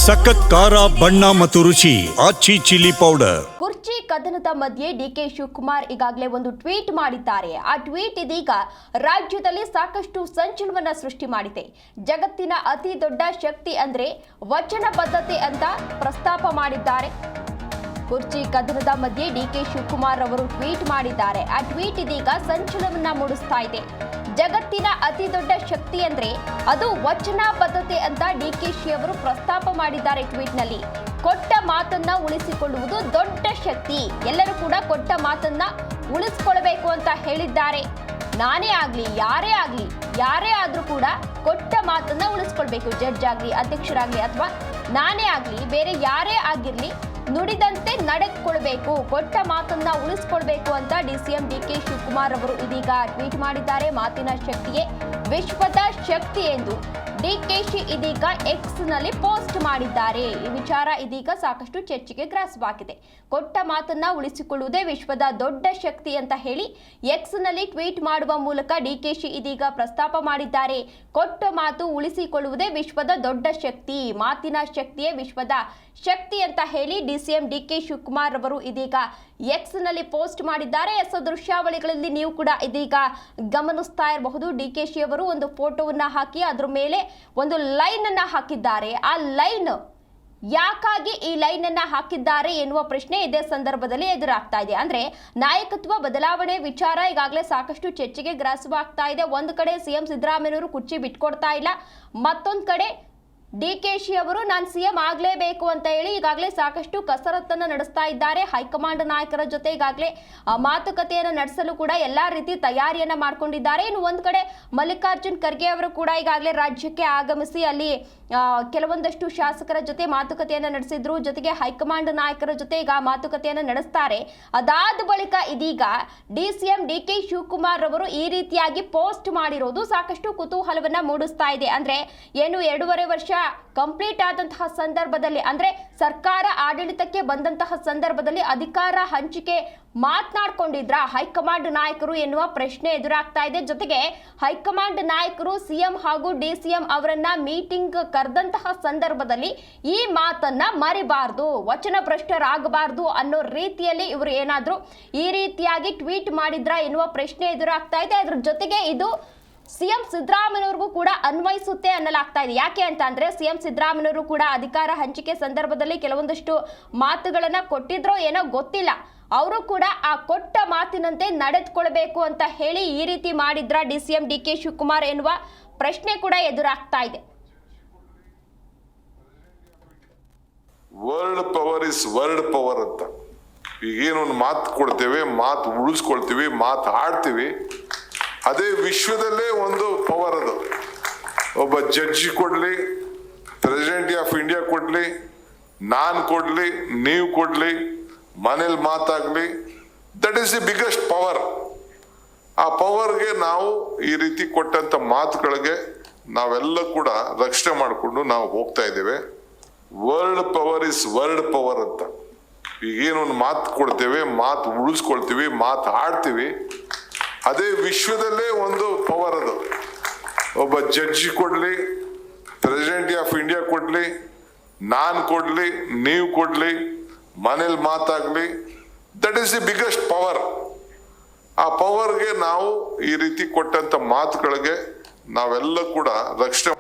ಸಖತ್ ಖಾರ ಬಣ್ಣ ಮತ್ತು ರುಚಿ ಆಚಿ ಚಿಲ್ಲಿ ಪೌಡರ್. ಕುರ್ಚಿ ಕದನದ ಮಧ್ಯೆ ಡಿಕೆ ಶಿವಕುಮಾರ್ ಈಗಾಗಲೇ ಒಂದು ಟ್ವೀಟ್ ಮಾಡಿದ್ದಾರೆ. ಆ ಟ್ವೀಟ್ ಇದೀಗ ರಾಜ್ಯದಲ್ಲಿ ಸಾಕಷ್ಟು ಸಂಚಲನವನ್ನ ಸೃಷ್ಟಿ ಮಾಡಿದೆ. ಜಗತ್ತಿನ ಅತಿ ದೊಡ್ಡ ಶಕ್ತಿ ಅಂದ್ರೆ ವಚನಬದ್ಧತೆ ಅಂತ ಪ್ರಸ್ತಾಪ ಮಾಡಿದ್ದಾರೆ. ಕುರ್ಚಿ ಕದನದ ಮಧ್ಯೆ ಡಿಕೆ ಶಿವಕುಮಾರ್ ಅವರು ಟ್ವೀಟ್ ಮಾಡಿದ್ದಾರೆ. ಆ ಟ್ವೀಟ್ ಇದೀಗ ಸಂಚಲನವನ್ನ ಮೂಡಿಸ್ತಾ ಇದೆ. ಜಗತ್ತಿನ ಅತಿ ದೊಡ್ಡ ಶಕ್ತಿ ಅಂದ್ರೆ ಅದು ವಚನಬದ್ಧತೆ ಅಂತ ಡಿಕೆಶಿ ಅವರು ಪ್ರಸ್ತಾಪ ಮಾಡಿದ್ದಾರೆ ಟ್ವೀಟ್ ನಲ್ಲಿ. ಕೊಟ್ಟ ಮಾತನ್ನ ಉಳಿಸಿಕೊಳ್ಳುವುದು ದೊಡ್ಡ ಶಕ್ತಿ. ಎಲ್ಲರೂ ಕೂಡ ಕೊಟ್ಟ ಮಾತನ್ನ ಉಳಿಸಿಕೊಳ್ಳಬೇಕು ಅಂತ ಹೇಳಿದ್ದಾರೆ. ನಾನೇ ಆಗ್ಲಿ ಯಾರೇ ಆದ್ರೂ ಕೂಡ ಕೊಟ್ಟ ಮಾತನ್ನ ಉಳಿಸ್ಕೊಳ್ಬೇಕು. ಜಡ್ಜ್ ಆಗ್ಲಿ, ಅಧ್ಯಕ್ಷರಾಗ್ಲಿ ಅಥವಾ ನಾನೇ ಆಗ್ಲಿ ಬೇರೆ ಯಾರೇ ಆಗಿರ್ಲಿ ನುಡಿದಂತೆ ನಡೆದುಕೊಳ್ಬೇಕು, ಕೊಟ್ಟ ಮಾತನ್ನ ಉಳಿಸ್ಕೊಳ್ಬೇಕು ಅಂತ ಡಿಸಿಎಂ ಡಿಕೆ ಶಿವಕುಮಾರ್ ಅವರು ಇದೀಗ ಟ್ವೀಟ್ ಮಾಡಿದ್ದಾರೆ. ಮಾತಿನ ಶಕ್ತಿಯೇ ವಿಶ್ವದ ಶಕ್ತಿ ಎಂದು ಡಿಕೆಶಿ ಇದೀಗ ಎಕ್ಸ್ ನಲ್ಲಿ ಪೋಸ್ಟ್ ಮಾಡಿದ್ದಾರೆ. ಈ ವಿಚಾರ ಇದೀಗ ಸಾಕಷ್ಟು ಚರ್ಚೆಗೆ ಗ್ರಾಸವಾಗಿದೆ. ಕೊಟ್ಟ ಮಾತನ್ನ ಉಳಿಸಿಕೊಳ್ಳುವುದೇ ವಿಶ್ವದ ದೊಡ್ಡ ಶಕ್ತಿ ಅಂತ ಹೇಳಿ ಎಕ್ಸ್ ನಲ್ಲಿ ಟ್ವೀಟ್ ಮಾಡುವ ಮೂಲಕ ಡಿಕೆಶಿ ಇದೀಗ ಪ್ರಸ್ತಾಪ ಮಾಡಿದ್ದಾರೆ. ಕೊಟ್ಟ ಮಾತು ಉಳಿಸಿಕೊಳ್ಳುವುದೇ ವಿಶ್ವದ ದೊಡ್ಡ ಶಕ್ತಿ, ಮಾತಿನ ಶಕ್ತಿಯೇ ವಿಶ್ವದ ಶಕ್ತಿ ಅಂತ ಹೇಳಿ ಡಿಸಿಎಂ ಡಿಕೆ ಶಿವಕುಮಾರ್ ಅವರು ಇದೀಗ ಎಕ್ಸ್ ನಲ್ಲಿ ಪೋಸ್ಟ್ ಮಾಡಿದ್ದಾರೆ. ದೃಶ್ಯಾವಳಿಗಳಲ್ಲಿ ನೀವು ಕೂಡ ಇದೀಗ ಗಮನಿಸ್ತಾ ಇರಬಹುದು. ಡಿಕೆಶಿ ಅವರು ಒಂದು ಫೋಟೋವನ್ನ ಹಾಕಿ ಅದ್ರ ಮೇಲೆ ಒಂದು ಲೈನ್ ಅನ್ನ ಹಾಕಿದ್ದಾರೆ. ಆ ಲೈನ್ ಯಾಕಾಗಿ ಈ ಲೈನ್ ಅನ್ನ ಹಾಕಿದ್ದಾರೆ ಎನ್ನುವ ಪ್ರಶ್ನೆ ಇದೇ ಸಂದರ್ಭದಲ್ಲಿ ಎದುರಾಗ್ತಾ ಇದೆ. ಅಂದ್ರೆ ನಾಯಕತ್ವ ಬದಲಾವಣೆ ವಿಚಾರ ಈಗಾಗಲೇ ಸಾಕಷ್ಟು ಚರ್ಚೆಗೆ ಗ್ರಾಸವಾಗ್ತಾ ಇದೆ. ಒಂದು ಕಡೆ ಸಿಎಂ ಸಿದ್ದರಾಮಯ್ಯನವರು ಕುರ್ಚಿ ಬಿಟ್ಕೊಡ್ತಾ ಇಲ್ಲ, ಮತ್ತೊಂದು ಕಡೆ ಡಿಕೆಶಿ ಅವರು ನಾನು ಸಿಎಂ ಆಗಲೇಬೇಕು ಅಂತ ಹೇಳಿ ಈಗಾಗಲೇ ಸಾಕಷ್ಟು ಕಸರತ್ತನ್ನು ನಡೆಸ್ತಾ ಇದ್ದಾರೆ. ಹೈಕಮಾಂಡ್ ನಾಯಕರ ಜೊತೆ ಈಗಾಗಲೇ ಮಾತುಕತೆಯನ್ನು ನಡೆಸಲು ಕೂಡ ಎಲ್ಲಾ ರೀತಿ ತಯಾರಿಯನ್ನ ಮಾಡ್ಕೊಂಡಿದ್ದಾರೆ. ಇನ್ನು ಒಂದು ಕಡೆ ಮಲ್ಲಿಕಾರ್ಜುನ್ ಖರ್ಗೆ ಅವರು ಕೂಡ ಈಗಾಗಲೇ ರಾಜ್ಯಕ್ಕೆ ಆಗಮಿಸಿ ಅಲ್ಲಿ ಕೆಲವೊಂದಷ್ಟು ಶಾಸಕರ ಜೊತೆ ಮಾತುಕತೆಯನ್ನು ನಡೆಸಿದ್ರು. ಜೊತೆಗೆ ಹೈಕಮಾಂಡ್ ನಾಯಕರ ಜೊತೆ ಈಗ ಮಾತುಕತೆಯನ್ನು ನಡೆಸ್ತಾರೆ. ಅದಾದ ಬಳಿಕ ಇದೀಗ ಡಿಸಿಎಂ ಡಿಕೆ ಶಿವಕುಮಾರ್ ಅವರು ಈ ರೀತಿಯಾಗಿ ಪೋಸ್ಟ್ ಮಾಡಿರೋದು ಸಾಕಷ್ಟು ಕುತೂಹಲವನ್ನ ಮೂಡಿಸ್ತಾ ಇದೆ. ಅಂದ್ರೆ ಏನು 2.5 ವರ್ಷ ಕಂಪ್ಲೀಟ್ ಆದಂತಹ ಸಂದರ್ಭದಲ್ಲಿ, ಅಂದ್ರೆ ಸರ್ಕಾರ ಆಡಳಿತಕ್ಕೆ ಬಂದಂತಹ ಸಂದರ್ಭದಲ್ಲಿ ಅಧಿಕಾರ ಹಂಚಿಕೆ ಮಾತನಾಡ್ಕೊಂಡಿದ್ರ ಹೈಕಮಾಂಡ್ ನಾಯಕರು ಎನ್ನುವ ಪ್ರಶ್ನೆ ಎದುರಾಗ್ತಾ ಇದೆ. ಜೊತೆಗೆ ಹೈಕಮಾಂಡ್ ನಾಯಕರು ಸಿಎಂ ಹಾಗೂ ಡಿಸಿಎಂ ಅವರನ್ನ ಮೀಟಿಂಗ್ ಕರೆದಂತಹ ಸಂದರ್ಭದಲ್ಲಿ ಈ ಮಾತನ್ನ ಮರಿಬಾರ್ದು, ವಚನ ಭ್ರಷ್ಟರಾಗಬಾರ್ದು ಅನ್ನೋ ರೀತಿಯಲ್ಲಿ ಇವರು ಏನಾದ್ರೂ ಈ ರೀತಿಯಾಗಿ ಟ್ವೀಟ್ ಮಾಡಿದ್ರ ಎನ್ನುವ ಪ್ರಶ್ನೆ ಎದುರಾಗ್ತಾ ಇದೆ. ಅದ್ರ ಜೊತೆಗೆ ಇದು ಸಿಎಂ ಸಿದ್ದರಾಮಯ್ಯನವರಿಗೂ ಕೂಡ ಅನ್ವಯಿಸುತ್ತೆ ಅನ್ನಲಾಗ್ತಾ ಇದೆ. ಯಾಕೆ ಅಂತ ಅಂದ್ರೆ ಸಿಎಂ ಸಿದ್ದರಾಮಯ್ಯನವರು ಕೂಡ ಅಧಿಕಾರ ಹಂಚಿಕೆ ಸಂದರ್ಭದಲ್ಲಿ ಕೆಲವೊಂದಷ್ಟು ಮಾತುಗಳನ್ನ ಕೊಟ್ಟಿದ್ರೋ ಏನೋ ಗೊತ್ತಿಲ್ಲ, ಅವರು ಕೂಡ ಆ ಕೊಟ್ಟ ಮಾತಿನಂತೆ ನಡೆದುಕೊಳ್ಬೇಕು ಅಂತ ಹೇಳಿ ಈ ರೀತಿ ಮಾಡಿದ್ರ ಡಿಸಿಎಂ ಡಿಕೆ ಶಿವಕುಮಾರ್ ಎನ್ನುವ ಪ್ರಶ್ನೆ ಕೂಡ ಎದುರಾಗ್ತಾ ಇದೆ. World power is world power ಅಂತ ಈಗೇನೊಂದು ಮಾತು ಕೊಡ್ತೇವೆ, ಮಾತು ಉಳಿಸ್ಕೊಳ್ತೀವಿ, ಮಾತು ಆಡ್ತೀವಿ, ಅದೇ ವಿಶ್ವದಲ್ಲೇ ಒಂದು ಪವರ್. ಅದು ಒಬ್ಬ ಜಡ್ಜಿ ಕೊಡ್ಲಿ, ಪ್ರೆಸಿಡೆಂಟ್ ಆಫ್ ಇಂಡಿಯಾ ಕೊಡ್ಲಿ, ನಾನು ಕೊಡ್ಲಿ, ನೀವು ಕೊಡ್ಲಿ, ಮನೇಲಿ ಮಾತಾಗ್ಲಿ, that is the biggest power. ಆ ಪವರ್ಗೆ ನಾವು ಈ ರೀತಿ ಕೊಟ್ಟಂತ ಮಾತುಗಳಿಗೆ ನಾವೆಲ್ಲ ಕೂಡ ರಕ್ಷಣೆ ಮಾಡಿಕೊಂಡು ನಾವು ಹೋಗ್ತಾ ಇದ್ದೇವೆ. World power is world power ಅಂತ ಈಗೇನೊಂದು ಮಾತು ಕೊಡ್ತೇವೆ, ಮಾತು ಉಳಿಸ್ಕೊಳ್ತೀವಿ, ಮಾತು ಆಡ್ತೀವಿ, ಅದೇ ವಿಶ್ವದಲ್ಲೇ ಒಂದು ಪವರ್. ಅದು ಒಬ್ಬ ಜಡ್ಜಿ ಕೊಡ್ಲಿ, ಪ್ರೆಸಿಡೆಂಟ್ ಆಫ್ ಇಂಡಿಯಾ ಕೊಡ್ಲಿ, ನಾನು ಕೊಡ್ಲಿ, ನೀವು ಕೊಡ್ಲಿ, ಮನೇಲಿ ಮಾತಾಗ್ಲಿ, that is the biggest power. ಆ ಪವರ್ಗೆ ನಾವು ಈ ರೀತಿ ಕೊಟ್ಟಂತ ಮಾತುಗಳಿಗೆ ನಾವೆಲ್ಲ ಕೂಡ ರಕ್ಷಣೆ.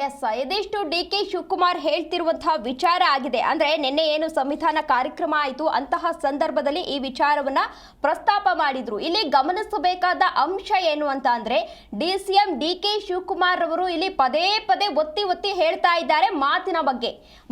ಎಸ್, ಇದಿಷ್ಟು ಡಿಕೆ ಶಿವಕುಮಾರ್ ಹೇಳ್ತಿರುವಂತಹ ವಿಚಾರ ಆಗಿದೆ. ಅಂದ್ರೆ ನಿನ್ನೆ ಏನು ಸಂವಿಧಾನ ಕಾರ್ಯಕ್ರಮ ಆಯಿತು ಅಂತಹ ಸಂದರ್ಭದಲ್ಲಿ ಈ ವಿಚಾರವನ್ನ ಪ್ರಸ್ತಾಪ ಮಾಡಿದ್ರು. ಇಲ್ಲಿ ಗಮನಿಸಬೇಕಾದ ಅಂಶ ಏನು ಅಂತ ಅಂದ್ರೆ ಡಿಸಿಎಂ ಡಿಕೆ ಶಿವಕುಮಾರ್ ಅವರು ಇಲ್ಲಿ ಪದೇ ಪದೇ ಒತ್ತಿ ಹೇಳ್ತಾ ಇದ್ದಾರೆ ಮಾತಿನ ಬಗ್ಗೆ.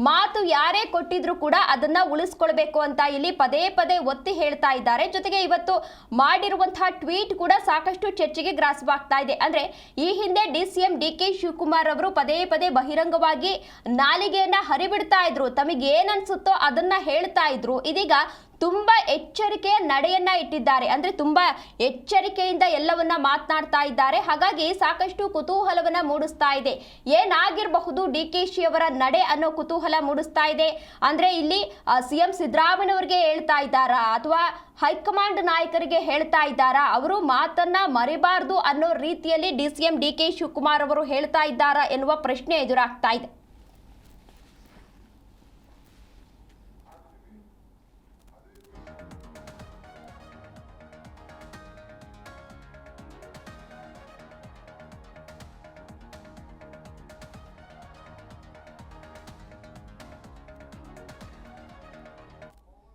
ಮಾತು ಯಾರೇ ಕೊಟ್ಟಿದ್ರು ಕೂಡ ಅದನ್ನ ಉಳಿಸ್ಕೊಳ್ಬೇಕು ಅಂತ ಇಲ್ಲಿ ಪದೇ ಪದೇ ಒತ್ತಿ ಹೇಳ್ತಾ ಇದ್ದಾರೆ. ಜೊತೆಗೆ ಇವತ್ತು ಮಾಡಿರುವಂತಹ ಟ್ವೀಟ್ ಕೂಡ ಸಾಕಷ್ಟು ಚರ್ಚೆಗೆ ಗ್ರಾಸವಾಗ್ತಾ ಇದೆ. ಅಂದ್ರೆ ಈ ಹಿಂದೆ ಡಿಸಿಎಂ ಡಿಕೆ ಶಿವಕುಮಾರ್ ಅವರು ಪದೇ ಬಹಿರಂಗವಾಗಿ ನಾಲಿಗೆಯನ್ನ ಹರಿಬಿಡ್ತಾ ಇದ್ರು, ತಮಗೆ ಏನನ್ಸುತ್ತೋ ಅದನ್ನ ಹೇಳ್ತಾ ಇದ್ರು. ಇದೀಗ ತುಂಬಾ ಎಚ್ಚರಿಕೆಯ ನಡೆಯನ್ನ ಇಟ್ಟಿದ್ದಾರೆ. ಅಂದ್ರೆ ತುಂಬಾ ಎಚ್ಚರಿಕೆಯಿಂದ ಎಲ್ಲವನ್ನ ಮಾತನಾಡ್ತಾ ಇದ್ದಾರೆ. ಹಾಗಾಗಿ ಸಾಕಷ್ಟು ಕುತೂಹಲವನ್ನ ಮೂಡಿಸ್ತಾ ಇದೆ. ಏನಾಗಿರಬಹುದು ಡಿಕೆಶಿ ಅವರ ನಡೆ ಅನ್ನೋ ಕುತೂಹಲ ಮೂಡಿಸ್ತಾ ಇದೆ. ಅಂದ್ರೆ ಇಲ್ಲಿ ಸಿಎಂ ಸಿದ್ದರಾಮಯ್ಯನವರಿಗೆ ಹೇಳ್ತಾ ಇದ್ದಾರಾ ಅಥವಾ ಹೈಕಮಾಂಡ್ ನಾಯಕರಿಗೆ ಹೇಳ್ತಾ ಇದ್ದಾರಾ, ಅವರು ಮಾತನ್ನ ಮರಿಬಾರ್ದು ಅನ್ನೋ ರೀತಿಯಲ್ಲಿ ಡಿಸಿಎಂ ಡಿಕೆ ಶಿವಕುಮಾರ್ ಅವರು ಹೇಳ್ತಾ ಇದ್ದಾರಾ ಎನ್ನುವ ಪ್ರಶ್ನೆ ಎದುರಾಗ್ತಾ ಇದೆ.